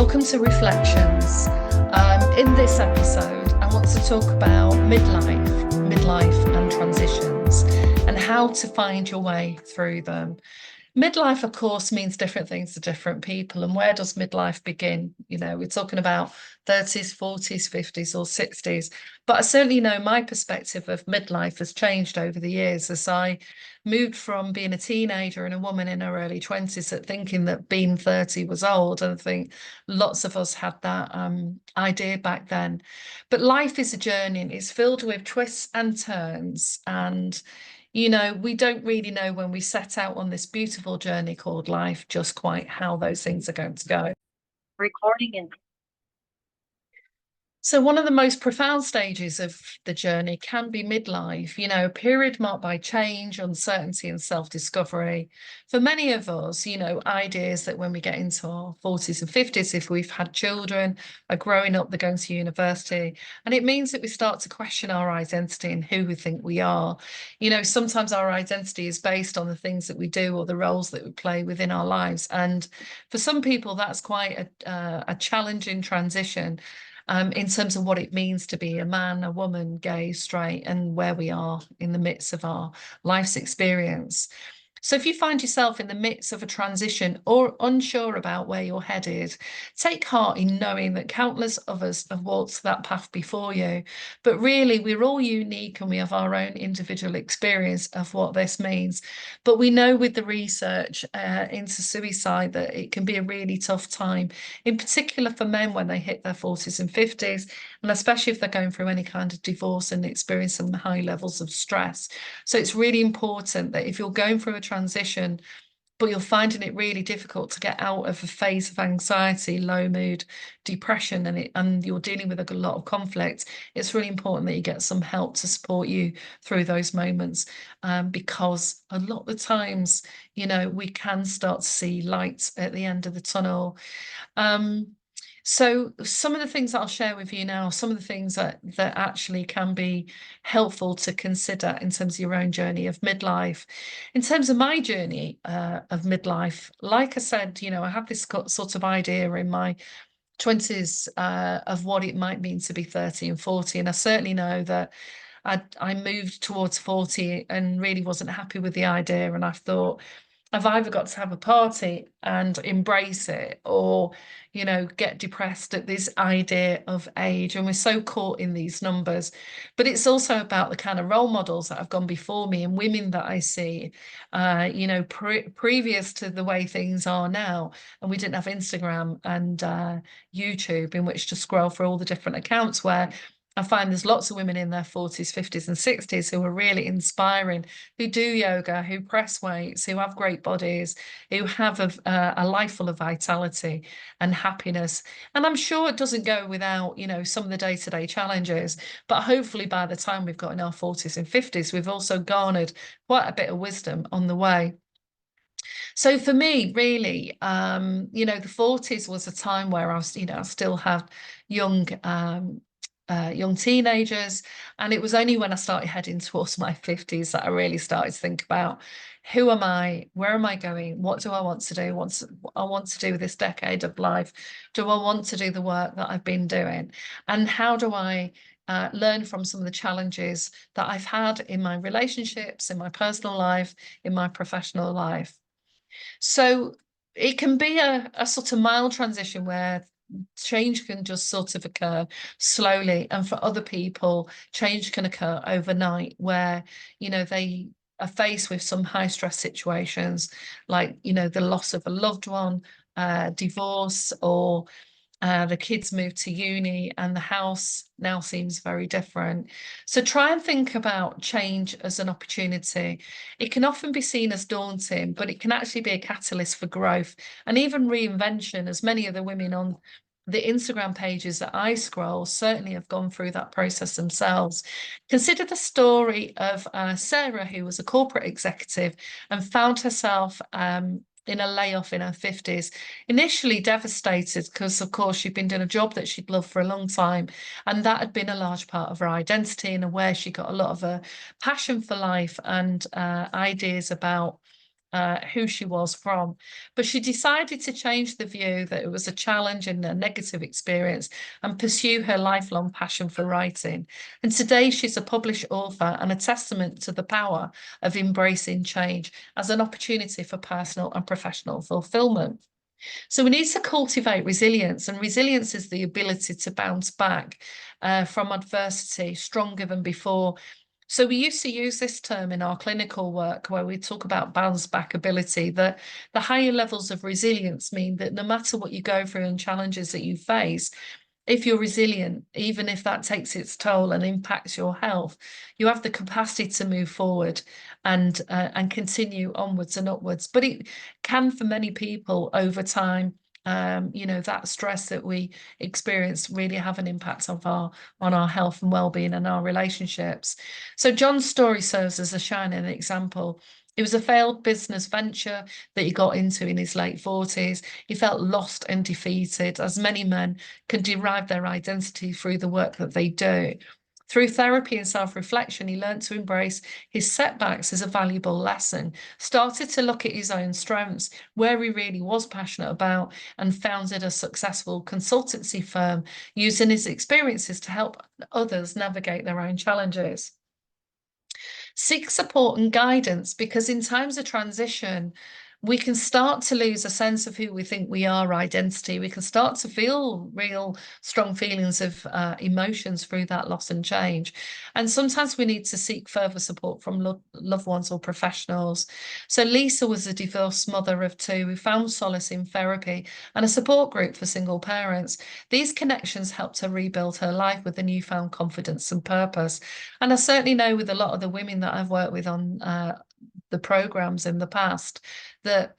Welcome to Reflections. In this episode, I want to talk about midlife and transitions and how to find your way through them. Midlife, of course, means different things to different people. And where does midlife begin? You know, we're talking about 30s, 40s, 50s, or 60s. But I certainly know my perspective of midlife has changed over the years as I moved from being a teenager and a woman in her early 20s at thinking that being 30 was old. And I think lots of us had that idea back then. But life is a journey and it's filled with twists and turns. And you know, we don't really know when we set out on this beautiful journey called life just quite how those things are going to go. Recording in So one of the most profound stages of the journey can be midlife, you know, a period marked by change, uncertainty, and self-discovery. For many of us, you know, ideas that when we get into our 40s and 50s, if we've had children, are growing up, they're going to university. And it means that we start to question our identity and who we think we are. You know, sometimes our identity is based on the things that we do or the roles that we play within our lives. And for some people, that's quite a challenging transition in terms of what it means to be a man, a woman, gay, straight, and where we are in the midst of our life's experience. So if you find yourself in the midst of a transition or unsure about where you're headed, take heart in knowing that countless others have walked that path before you. But really, we're all unique and we have our own individual experience of what this means. But we know with the research into suicide that it can be a really tough time, in particular for men when they hit their 40s and 50s, and especially if they're going through any kind of divorce and experiencing high levels of stress. So it's really important that if you're going through a transition, but you're finding it really difficult to get out of a phase of anxiety, low mood, depression, and you're dealing with a lot of conflict, it's really important that you get some help to support you through those moments, because a lot of the times, you know, we can start to see lights at the end of the tunnel. So some of the things that I'll share with you now, some of the things that actually can be helpful to consider in terms of your own journey of midlife. In terms of my journey of midlife, like I said, you know, I had this sort of idea in my 20s of what it might mean to be 30 and 40. And I certainly know that I moved towards 40 and really wasn't happy with the idea. And I thought, I've either got to have a party and embrace it or, you know, get depressed at this idea of age. And we're so caught in these numbers. But it's also about the kind of role models that have gone before me and women that I see, you know, previous to the way things are now. And we didn't have Instagram and YouTube in which to scroll through all the different accounts where I find there's lots of women in their 40s, 50s, and 60s who are really inspiring, who do yoga, who press weights, who have great bodies, who have a life full of vitality and happiness. And I'm sure it doesn't go without, you know, some of the day-to-day challenges, but hopefully by the time we've got in our 40s and 50s, we've also garnered quite a bit of wisdom on the way. So for me, really, you know, the 40s was a time where I was, you know, I still had young young teenagers. And it was only when I started heading towards my 50s that I really started to think about who am I? Where am I going? What do I want to do? What I want to do with this decade of life? Do I want to do the work that I've been doing? And how do I learn from some of the challenges that I've had in my relationships, in my personal life, in my professional life? So it can be a sort of mild transition where change can just sort of occur slowly. And for other people, change can occur overnight where, you know, they are faced with some high stress situations like, you know, the loss of a loved one, divorce, or the kids moved to uni and the house now seems very different. So try and think about change as an opportunity. It can often be seen as daunting, but it can actually be a catalyst for growth and even reinvention, as many of the women on the Instagram pages that I scroll certainly have gone through that process themselves. Consider the story of Sarah, who was a corporate executive and found herself in a layoff in her 50s, initially devastated because, of course, she'd been doing a job that she'd loved for a long time. And that had been a large part of her identity and where she got a lot of her passion for life and ideas about who she was from. But she decided to change the view that it was a challenge and a negative experience and pursue her lifelong passion for writing. And today she's a published author and a testament to the power of embracing change as an opportunity for personal and professional fulfillment. So we need to cultivate resilience, and resilience is the ability to bounce back from adversity stronger than before. So we used to use this term in our clinical work where we talk about bounce back ability, that the higher levels of resilience mean that no matter what you go through and challenges that you face, if you're resilient, even if that takes its toll and impacts your health, you have the capacity to move forward and continue onwards and upwards. But it can, for many people over time, that stress that we experience really have an impact on our health and well-being and our relationships. So John's story serves as a shining example. It was a failed business venture that he got into in his late 40s. He felt lost and defeated, as many men can derive their identity through the work that they do. Through therapy and self-reflection, he learned to embrace his setbacks as a valuable lesson, started to look at his own strengths, where he really was passionate about, and founded a successful consultancy firm using his experiences to help others navigate their own challenges. Seek support and guidance, because in times of transition, we can start to lose a sense of who we think we are, identity. We can start to feel real strong feelings of emotions through that loss and change. And sometimes we need to seek further support from loved ones or professionals. So Lisa was a divorced mother of two who found solace in therapy and a support group for single parents. These connections helped her rebuild her life with a newfound confidence and purpose. And I certainly know with a lot of the women that I've worked with on the programs in the past, that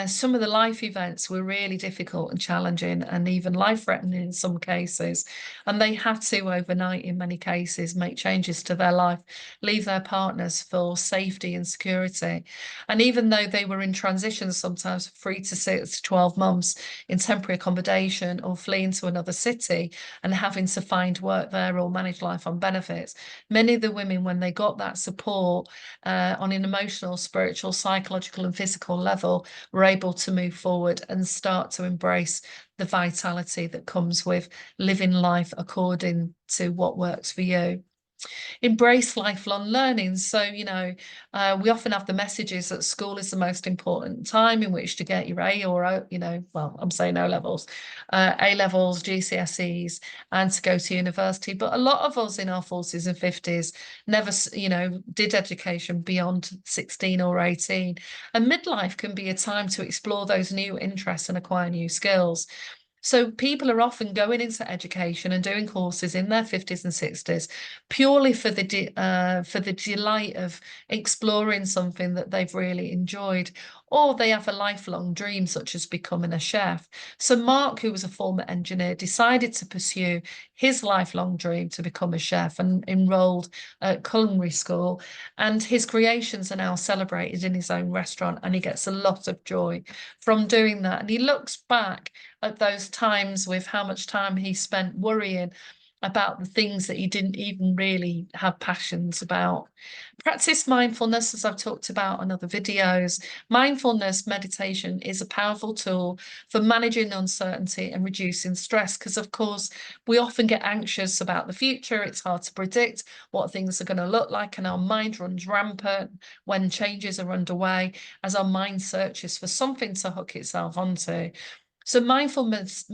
some of the life events were really difficult and challenging and even life-threatening in some cases. And they had to, overnight in many cases, make changes to their life, leave their partners for safety and security. And even though they were in transition, sometimes 3 to 6 to 12 months in temporary accommodation or fleeing to another city and having to find work there or manage life on benefits, many of the women, when they got that support on an emotional, spiritual, psychological and physical level, were able to move forward and start to embrace the vitality that comes with living life according to what works for you. Embrace lifelong learning. So, we often have the messages that school is the most important time in which to get your A or O, well, I'm saying O levels, A levels, GCSEs, and to go to university. But a lot of us in our 40s and 50s never, did education beyond 16 or 18. And midlife can be a time to explore those new interests and acquire new skills. So people are often going into education and doing courses in their 50s and 60s purely for the delight of exploring something that they've really enjoyed, or they have a lifelong dream, such as becoming a chef. So Mark, who was a former engineer, decided to pursue his lifelong dream to become a chef and enrolled at culinary school. And his creations are now celebrated in his own restaurant, and he gets a lot of joy from doing that. And he looks back at those times with how much time he spent worrying about the things that he didn't even really have passions about. Practice mindfulness, as I've talked about in other videos. Mindfulness meditation is a powerful tool for managing uncertainty and reducing stress, because of course we often get anxious about the future. It's hard to predict what things are going to look like, and our mind runs rampant when changes are underway as our mind searches for something to hook itself onto. So mindfulness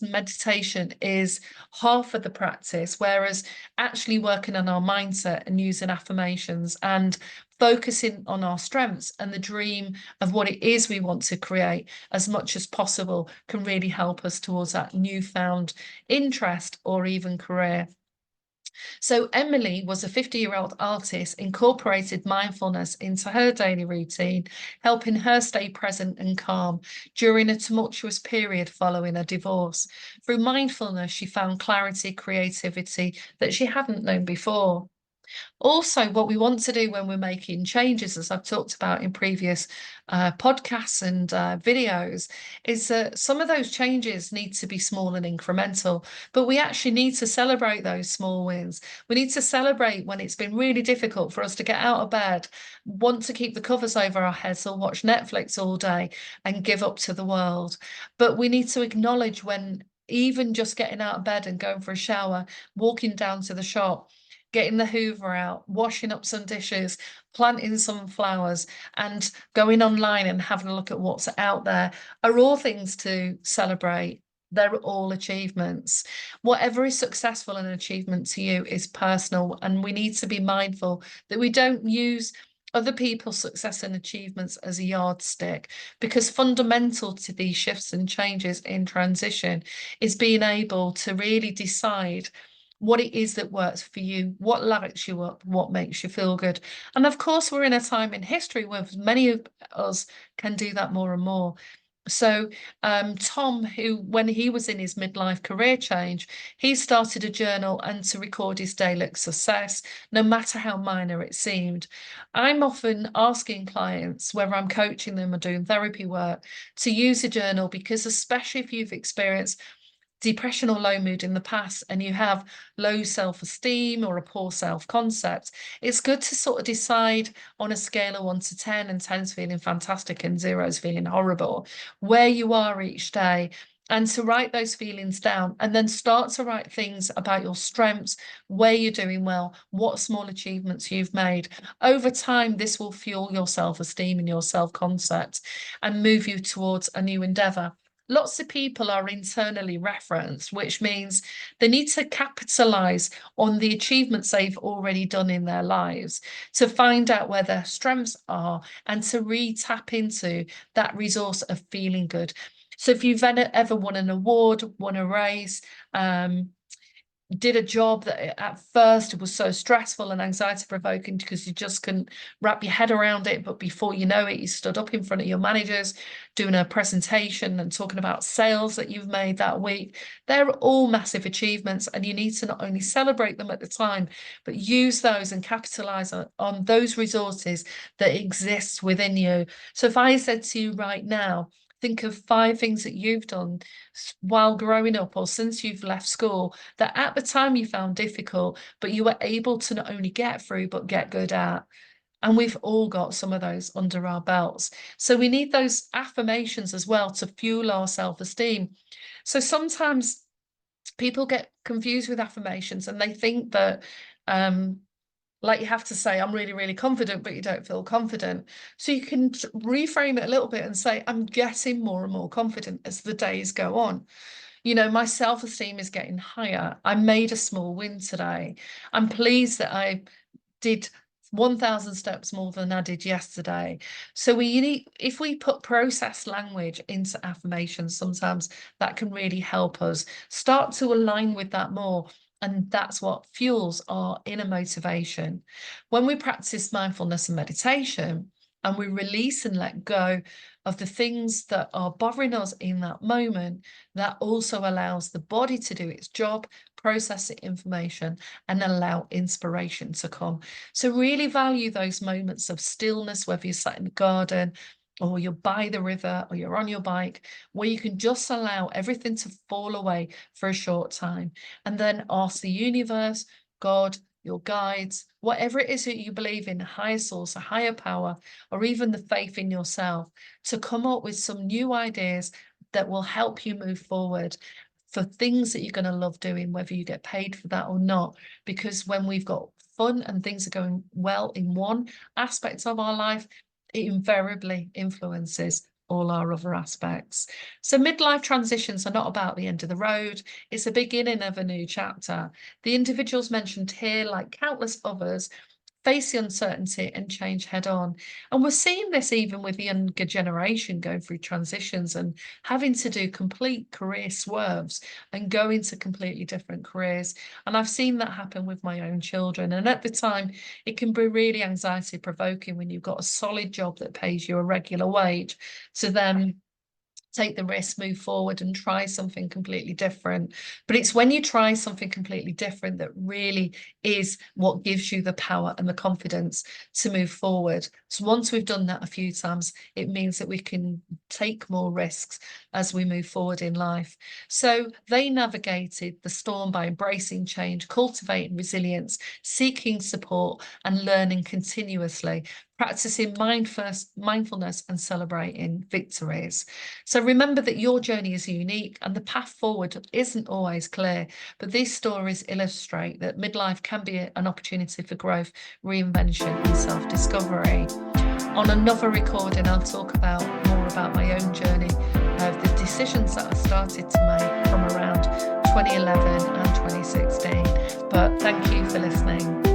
meditation is half of the practice, whereas actually working on our mindset and using affirmations and focusing on our strengths and the dream of what it is we want to create as much as possible can really help us towards that newfound interest or even career. So Emily was a 50-year-old artist, incorporated mindfulness into her daily routine, helping her stay present and calm during a tumultuous period following a divorce. Through mindfulness, she found clarity, creativity that she hadn't known before. Also, what we want to do when we're making changes, as I've talked about in previous podcasts and videos, is that some of those changes need to be small and incremental, but we actually need to celebrate those small wins. We need to celebrate when it's been really difficult for us to get out of bed, want to keep the covers over our heads or watch Netflix all day and give up to the world. But we need to acknowledge when even just getting out of bed and going for a shower, walking down to the shop, getting the Hoover out, washing up some dishes, planting some flowers, and going online and having a look at what's out there are all things to celebrate. They're all achievements. Whatever is successful and an achievement to you is personal, and we need to be mindful that we don't use other people's success and achievements as a yardstick, because fundamental to these shifts and changes in transition is being able to really decide what it is that works for you, what lights you up, what makes you feel good. And of course, we're in a time in history where many of us can do that more and more. So Tom, who when he was in his midlife career change, he started a journal and to record his daily success, no matter how minor it seemed. I'm often asking clients, whether I'm coaching them or doing therapy work, to use a journal, because especially if you've experienced depression or low mood in the past and you have low self-esteem or a poor self-concept, it's good to sort of decide on a scale of 1 to 10, and 10's feeling fantastic and 0's feeling horrible, where you are each day, and to write those feelings down and then start to write things about your strengths, where you're doing well, what small achievements you've made. Over time, this will fuel your self-esteem and your self-concept and move you towards a new endeavor. Lots of people are internally referenced, which means they need to capitalize on the achievements they've already done in their lives to find out where their strengths are and to re-tap into that resource of feeling good. So if you've ever won an award, won a race, did a job that at first was so stressful and anxiety provoking because you just couldn't wrap your head around it, but before you know it, you stood up in front of your managers doing a presentation and talking about sales that you've made that week. They're all massive achievements, and you need to not only celebrate them at the time, but use those and capitalize on those resources that exist within you. So if I said to you right now, think of 5 things that you've done while growing up or since you've left school that at the time you found difficult, but you were able to not only get through, but get good at. And we've all got some of those under our belts. So we need those affirmations as well to fuel our self-esteem. So sometimes people get confused with affirmations and they think that like you have to say, I'm really, really confident, but you don't feel confident. So you can reframe it a little bit and say, I'm getting more and more confident as the days go on. You know, my self-esteem is getting higher. I made a small win today. I'm pleased that I did 1,000 steps more than I did yesterday. So we need, if we put process language into affirmations, sometimes that can really help us start to align with that more. And that's what fuels our inner motivation. When we practice mindfulness and meditation, and we release and let go of the things that are bothering us in that moment, that also allows the body to do its job, process the information, and allow inspiration to come. So really value those moments of stillness, whether you're sat in the garden or you're by the river or you're on your bike, where you can just allow everything to fall away for a short time and then ask the universe, God, your guides, whatever it is that you believe in, a higher source, a higher power, or even the faith in yourself, to come up with some new ideas that will help you move forward for things that you're going to love doing, whether you get paid for that or not. Because when we've got fun and things are going well in one aspect of our life, it invariably influences all our other aspects. So midlife transitions are not about the end of the road. It's a beginning of a new chapter. The individuals mentioned here, like countless others, face the uncertainty and change head on. And we're seeing this even with the younger generation going through transitions and having to do complete career swerves and go into completely different careers. And I've seen that happen with my own children. And at the time, it can be really anxiety provoking when you've got a solid job that pays you a regular wage to then take the risk, move forward and try something completely different. But it's when you try something completely different that really is what gives you the power and the confidence to move forward. So once we've done that a few times, it means that we can take more risks as we move forward in life. So they navigated the storm by embracing change, cultivating resilience, seeking support, and learning continuously, practicing mindfulness and celebrating victories. So remember that your journey is unique and the path forward isn't always clear, but these stories illustrate that midlife can be an opportunity for growth, reinvention, and self-discovery. On another recording, I'll talk more about my own journey of the decisions that I started to make from around 2011 and 2016. But thank you for listening.